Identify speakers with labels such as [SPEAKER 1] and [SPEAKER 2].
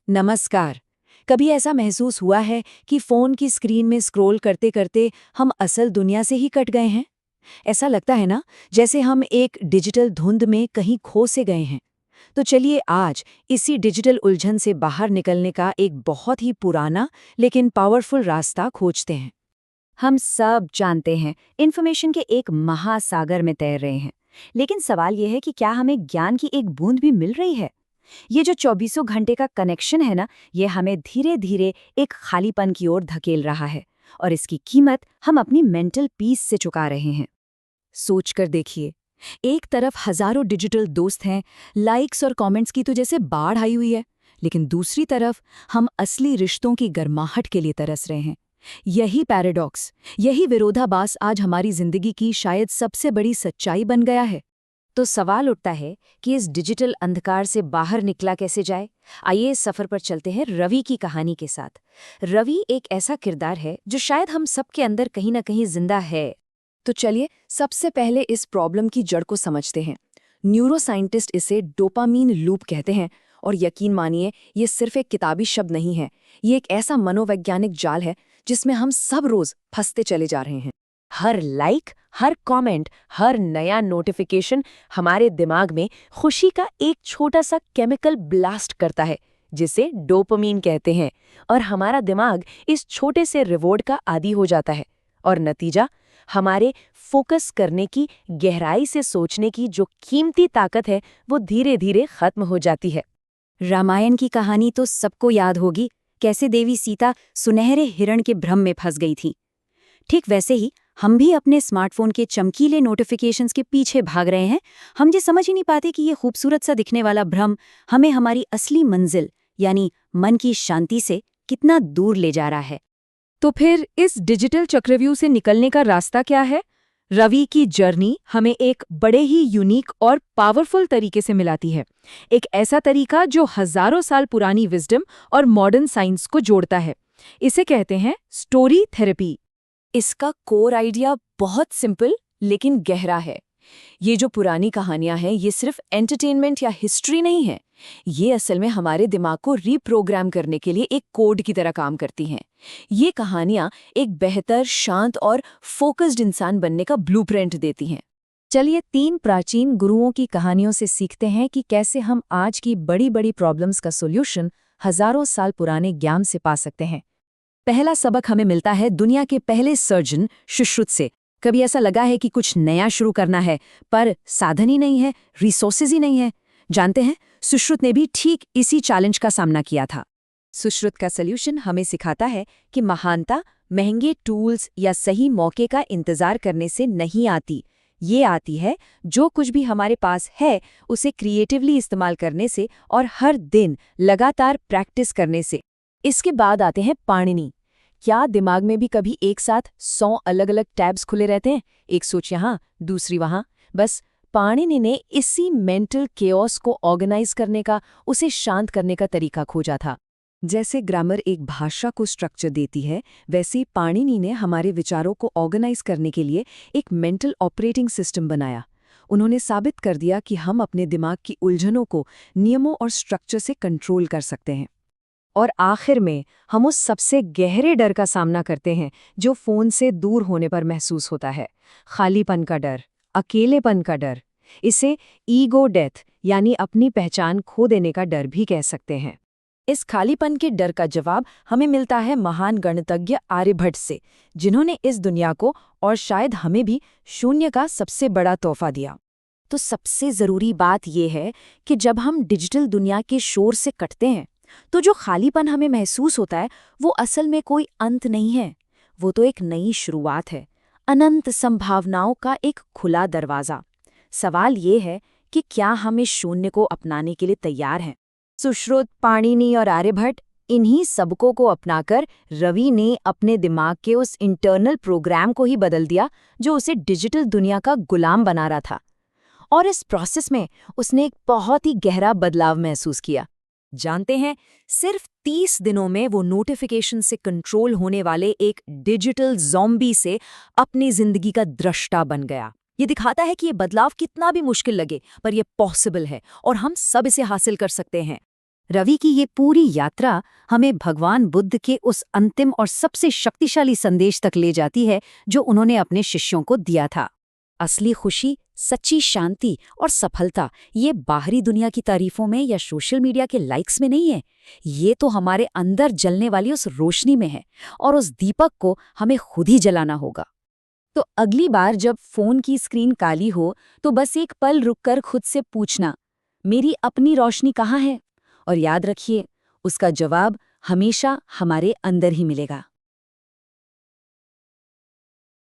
[SPEAKER 1] नमस्कार। कभी ऐसा महसूस हुआ है कि फोन की स्क्रीन में स्क्रॉल करते करते हम असल दुनिया से ही कट गए हैं? ऐसा लगता है ना, जैसे हम एक डिजिटल धुंध में कहीं खो से गए हैं। तो चलिए आज इसी डिजिटल उलझन से बाहर निकलने का एक बहुत ही पुराना लेकिन पावरफुल रास्ता खोजते हैं। हम सब जानते हैं, इंफॉर्मेशन के एक महासागर में तैर रहे हैं। लेकिन सवाल यह है कि क्या हमें ज्ञान की एक बूंद भी मिल रही है? ये जो चौबीसों घंटे का कनेक्शन है ना, ये हमें धीरे धीरे एक खालीपन की ओर धकेल रहा है। और इसकी कीमत हम अपनी मेंटल पीस से चुका रहे हैं। सोचकर देखिए, एक तरफ हजारों डिजिटल दोस्त हैं, लाइक्स और कमेंट्स की तो जैसे बाढ़ आई हुई है, लेकिन दूसरी तरफ हम असली रिश्तों की गर्माहट के लिए तरस रहे हैं। यही पैराडॉक्स, यही विरोधाभास आज हमारी जिंदगी की शायद सबसे बड़ी सच्चाई बन गया है। तो सवाल उठता है कि इस डिजिटल अंधकार से बाहर निकला कैसे जाए। आइए इस सफर पर चलते हैं रवि की कहानी के साथ। रवि एक ऐसा किरदार है जो शायद हम सबके अंदर कहीं ना कहीं जिंदा है। तो चलिए सबसे पहले इस प्रॉब्लम की जड़ को समझते हैं। न्यूरोसाइंटिस्ट इसे डोपामीन लूप कहते हैं। और यकीन मानिए, ये सिर्फ एक किताबी शब्द नहीं है, ये एक ऐसा मनोवैज्ञानिक जाल है जिसमें हम सब रोज फंसते चले जा रहे हैं। हर लाइक, हर कमेंट, हर नया नोटिफिकेशन हमारे दिमाग में खुशी का एक छोटा सा केमिकल ब्लास्ट करता है, जिसे डोपामीन कहते हैं। और हमारा दिमाग इस छोटे से रिवॉर्ड का आदी हो जाता है। और नतीजा, हमारे फोकस करने की, गहराई से सोचने की जो कीमती ताकत है, वो धीरे धीरे खत्म हो जाती है। रामायण की कहानी तो सबको याद होगी, कैसे देवी सीता सुनहरे हिरण के भ्रम में फंस गई थी। ठीक वैसे ही हम भी अपने स्मार्टफोन के चमकीले नोटिफिकेशंस के पीछे भाग रहे हैं। हम ये समझ ही नहीं पाते कि ये खूबसूरत सा दिखने वाला भ्रम हमें हमारी असली मंजिल यानी मन की शांति से कितना दूर ले जा रहा है। तो फिर इस डिजिटल चक्रव्यूह से निकलने का रास्ता क्या है? रवि की जर्नी हमें एक बड़े ही यूनिक और पावरफुल तरीके से मिलाती है। एक ऐसा तरीका जो हजारों साल पुरानी विजडम और मॉडर्न साइंस को जोड़ता है। इसे कहते हैं स्टोरी थेरेपी। इसका कोर आइडिया बहुत सिंपल लेकिन गहरा है। ये जो पुरानी कहानियां हैं, ये सिर्फ एंटरटेनमेंट या हिस्ट्री नहीं है। ये असल में हमारे दिमाग को रीप्रोग्राम करने के लिए एक कोड की तरह काम करती हैं। ये कहानियां एक बेहतर, शांत और फोकस्ड इंसान बनने का ब्लूप्रिंट देती हैं। चलिए 3 प्राचीन गुरुओं की कहानियों से सीखते हैं कि कैसे हम आज की बड़ी बड़ी प्रॉब्लम्स का सोल्यूशन हजारों साल पुराने ज्ञान से पा सकते हैं। पहला सबक हमें मिलता है दुनिया के पहले सर्जन सुश्रुत से। कभी ऐसा लगा है कि कुछ नया शुरू करना है, पर साधन ही नहीं है, रिसोर्सेज ही नहीं है? जानते हैं, सुश्रुत ने भी ठीक इसी चैलेंज का सामना किया था। सुश्रुत का सल्यूशन हमें सिखाता है कि महानता महंगे टूल्स या सही मौके का इंतजार करने से नहीं आती। ये आती है जो कुछ भी हमारे पास है उसे क्रिएटिवली इस्तेमाल करने से और हर दिन लगातार प्रैक्टिस करने से। इसके बाद आते हैं पाणिनि। क्या दिमाग में भी कभी एक साथ 100 अलग अलग टैब्स खुले रहते हैं? एक सोच यहाँ, दूसरी वहाँ। बस पाणिनि ने इसी मेंटल केओस को ऑर्गेनाइज करने का, उसे शांत करने का तरीका खोजा था। जैसे ग्रामर एक भाषा को स्ट्रक्चर देती है, वैसे ही पाणिनि ने हमारे विचारों को ऑर्गेनाइज करने के लिए एक मेंटल ऑपरेटिंग सिस्टम बनाया। उन्होंने साबित कर दिया कि हम अपने दिमाग की उलझनों को नियमों और स्ट्रक्चर से कंट्रोल कर सकते हैं। और आखिर में हम उस सबसे गहरे डर का सामना करते हैं जो फ़ोन से दूर होने पर महसूस होता है। खालीपन का डर, अकेलेपन का डर। इसे ईगो डेथ यानी अपनी पहचान खो देने का डर भी कह सकते हैं। इस खालीपन के डर का जवाब हमें मिलता है महान गणितज्ञ आर्यभट्ट से, जिन्होंने इस दुनिया को और शायद हमें भी शून्य का सबसे बड़ा तोहफा दिया। तो सबसे ज़रूरी बात यह है कि जब हम डिजिटल दुनिया के शोर से कटते हैं, तो जो खालीपन हमें महसूस होता है वो असल में कोई अंत नहीं है। वो तो एक नई शुरुआत है, अनंत संभावनाओं का एक खुला दरवाज़ा। सवाल ये है कि क्या हम इस शून्य को अपनाने के लिए तैयार हैं? सुश्रुत, पाणिनि और आर्यभट्ट, इन्हीं सबकों को अपनाकर रवि ने अपने दिमाग के उस इंटरनल प्रोग्राम को ही बदल दिया जो उसे डिजिटल दुनिया का गुलाम बना रहा था। और इस प्रोसेस में उसने एक बहुत ही गहरा बदलाव महसूस किया। जानते हैं, सिर्फ 30 दिनों में वो नोटिफिकेशन से कंट्रोल होने वाले एक डिजिटल ज़ॉम्बी से अपनी जिंदगी का द्रष्टा बन गया। ये दिखाता है कि ये बदलाव कितना भी मुश्किल लगे, पर ये पॉसिबल है और हम सब इसे हासिल कर सकते हैं।
[SPEAKER 2] रवि की ये पूरी यात्रा हमें भगवान बुद्ध के उस अंतिम और सबसे शक्तिशाली संदेश तक ले जाती है जो उन्होंने अपने शिष्यों को दिया था। असली खुशी, सच्ची शांति और सफलता ये बाहरी दुनिया की तारीफों में या सोशल मीडिया के लाइक्स में नहीं है। ये तो हमारे अंदर जलने वाली उस रोशनी में है, और उस दीपक को हमें खुद ही जलाना होगा।
[SPEAKER 1] तो अगली बार जब फोन की स्क्रीन काली हो तो बस एक पल रुककर खुद से पूछना, मेरी अपनी रोशनी कहाँ है? और याद रखिए, उसका जवाब हमेशा हमारे अंदर ही मिलेगा।